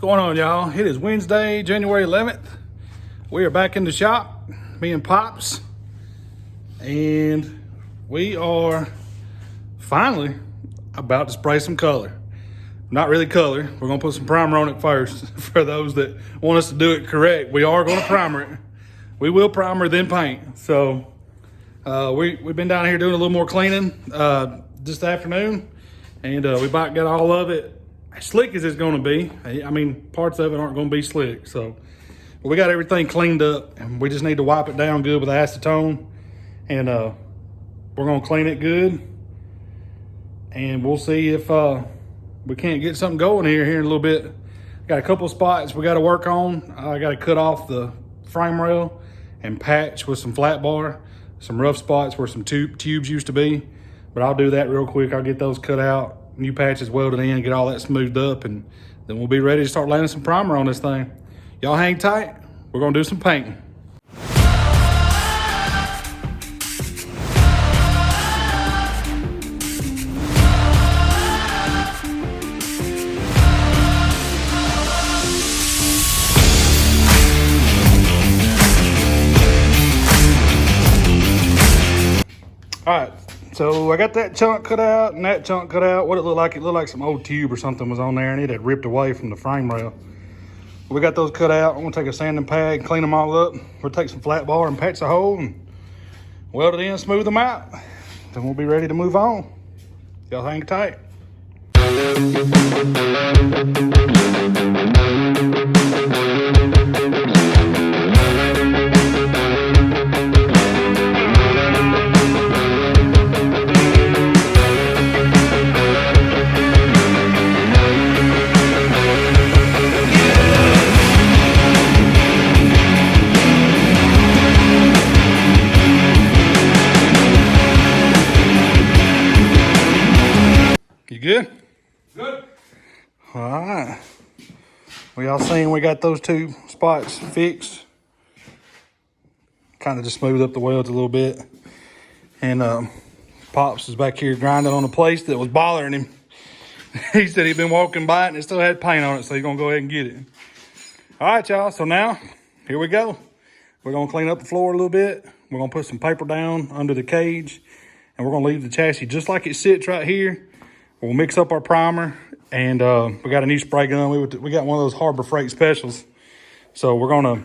What's going on, y'all? It is Wednesday, January 11th. We are back in the shop, me and Pops, and we are finally about to spray some color. Not really color. We're gonna put some primer on it first. For those that want us to do it correct, we are gonna primer it. We will primer then paint. So we've been down here doing a little more cleaning this afternoon, and we about got all of it as slick as it's gonna be. I mean, parts of it aren't gonna be slick. So we got everything cleaned up, and we just need to wipe it down good with acetone, and we're gonna clean it good, and we'll see if we can't get something going here in a little bit. Got a couple spots we got to work on. I got to cut off the frame rail and patch with some flat bar, some rough spots where some tubes used to be, but I'll do that real quick. I'll get those cut out, new patches welded in, get all that smoothed up, and then we'll be ready to start laying some primer on this thing. Y'all hang tight. We're gonna do some painting. All right, so I got that chunk cut out and that chunk cut out. What it looked like some old tube or something was on there, and it had ripped away from the frame rail. We got those cut out. I'm gonna take a sanding pad, clean them all up. We'll take some flat bar and patch the hole and weld it in, smooth them out. Then we'll be ready to move on. Y'all hang tight. You good? Good. All right. We all seen we got those two spots fixed. Kind of just smoothed up the welds a little bit. And Pops is back here grinding on a place that was bothering him. He said he'd been walking by it and it still had paint on it, so he's gonna go ahead and get it. All right, y'all, so now, here we go. We're gonna clean up the floor a little bit. We're gonna put some paper down under the cage, and we're gonna leave the chassis just like it sits right here. We'll mix up our primer, and we got a new spray gun. We got one of those Harbor Freight specials. So we're gonna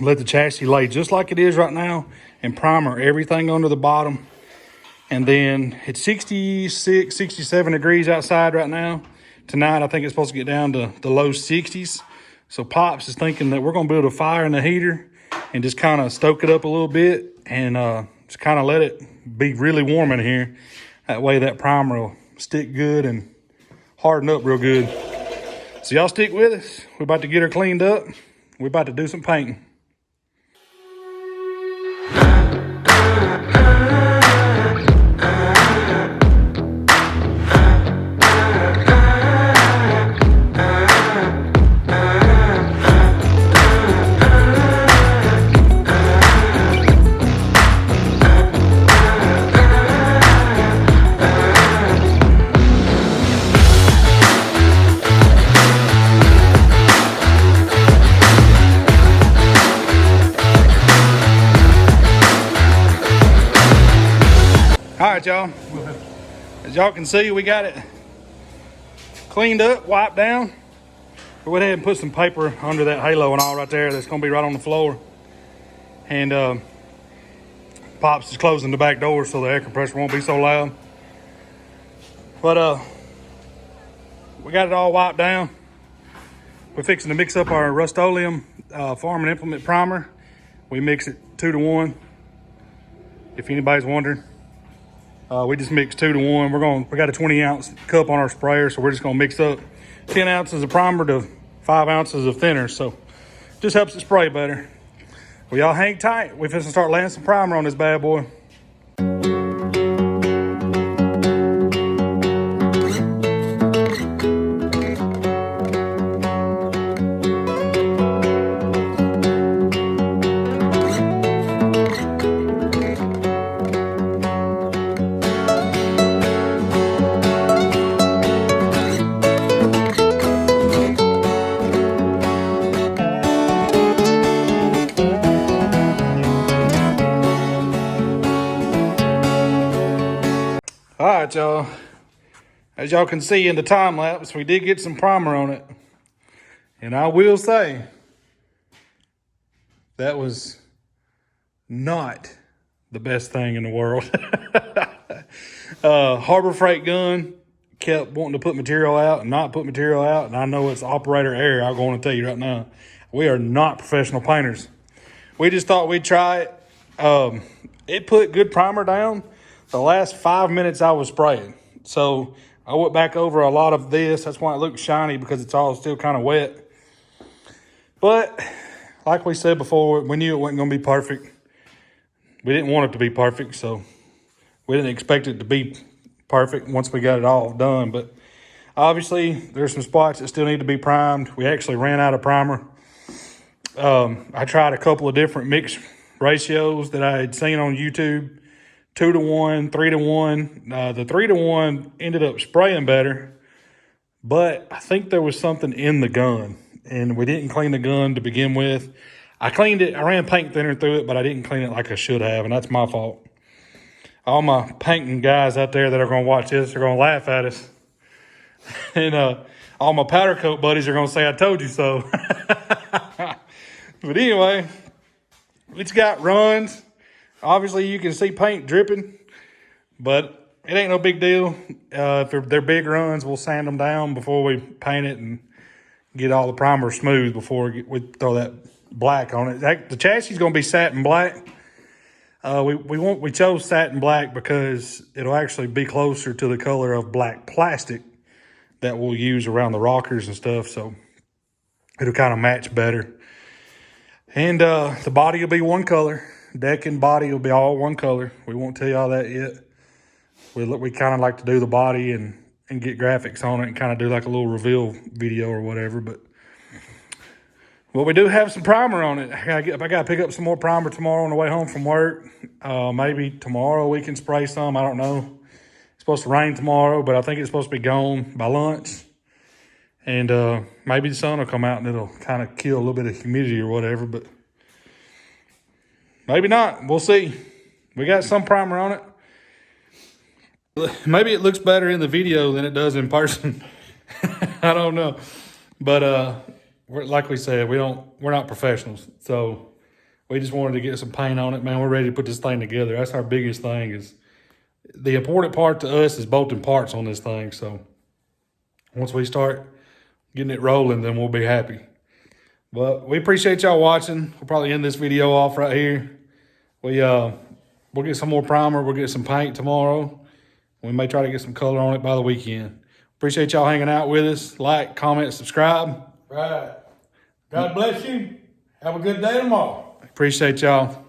let the chassis lay just like it is right now and primer everything under the bottom. And then it's 66, 67 degrees outside right now. Tonight, I think it's supposed to get down to the low 60s. So Pops is thinking that we're gonna build a fire in the heater and just kind of stoke it up a little bit and just kind of let it be really warm in here. That way that primer will stick good and harden up real good. So y'all stick with us. We're about to get her cleaned up. We're about to do some painting. All right, y'all. As y'all can see, we got it cleaned up, wiped down. We went ahead and put some paper under that halo and all right there. That's gonna be right on the floor. And Pops is closing the back door so the air compressor won't be so loud. But we got it all wiped down. We're fixing to mix up our Rust-Oleum Farm and Implement Primer. We mix it 2 to 1, if anybody's wondering. We just mixed 2 to 1. We got a 20-ounce cup on our sprayer, so we're just gonna mix up 10 ounces of primer to 5 ounces of thinner. So just helps it spray better. Well, y'all hang tight. We're finna start laying some primer on this bad boy. right, y'all. As y'all can see in the time lapse, we did get some primer on it. And I will say, that was not the best thing in the world. Harbor Freight gun kept wanting to put material out and not put material out. And I know it's operator error. I'm going to tell you right now, we are not professional painters. We just thought we'd try it. It put good primer down the last 5 minutes I was spraying. So I went back over a lot of this. That's why it looks shiny, because it's all still kind of wet. But like we said before, we knew it wasn't going to be perfect. We didn't want it to be perfect, so we didn't expect it to be perfect once we got it all done. But obviously, there's some spots that still need to be primed. We actually ran out of primer. I tried a couple of different mix ratios that I had seen on YouTube. 2-to-1, 3-to-1. The 3-to-1 ended up spraying better, but I think there was something in the gun, and we didn't clean the gun to begin with. I cleaned it. I ran paint thinner through it, but I didn't clean it like I should have, and that's my fault. All my painting guys out there that are going to watch this are going to laugh at us. And all my powder coat buddies are going to say, I told you so. But anyway, it's got runs. Obviously, you can see paint dripping, but it ain't no big deal. If they're big runs, we'll sand them down before we paint it and get all the primer smooth before we throw that black on it. The chassis is going to be satin black. We chose satin black because it'll actually be closer to the color of black plastic that we'll use around the rockers and stuff, so it'll kind of match better. And the body will be one color. Deck and body will be all one color. We won't tell y'all that yet. We kind of like to do the body and get graphics on it and kind of do like a little reveal video or whatever. But we do have some primer on it. I got to pick up some more primer tomorrow on the way home from work. Maybe tomorrow we can spray some. I don't know. It's supposed to rain tomorrow, but I think it's supposed to be gone by lunch. And maybe the sun will come out and it'll kind of kill a little bit of humidity or whatever. But maybe not. We'll see. We got some primer on it. Maybe it looks better in the video than it does in person. I don't know. But like we said, we're not professionals. So we just wanted to get some paint on it, man. We're ready to put this thing together. That's our biggest thing. Is the important part to us is bolting parts on this thing. So once we start getting it rolling, then we'll be happy. But we appreciate y'all watching. We'll probably end this video off right here. We'll get some more primer. We'll get some paint tomorrow. We may try to get some color on it by the weekend. Appreciate y'all hanging out with us. Like, comment, subscribe. Right. God bless you. Have a good day tomorrow. Appreciate y'all.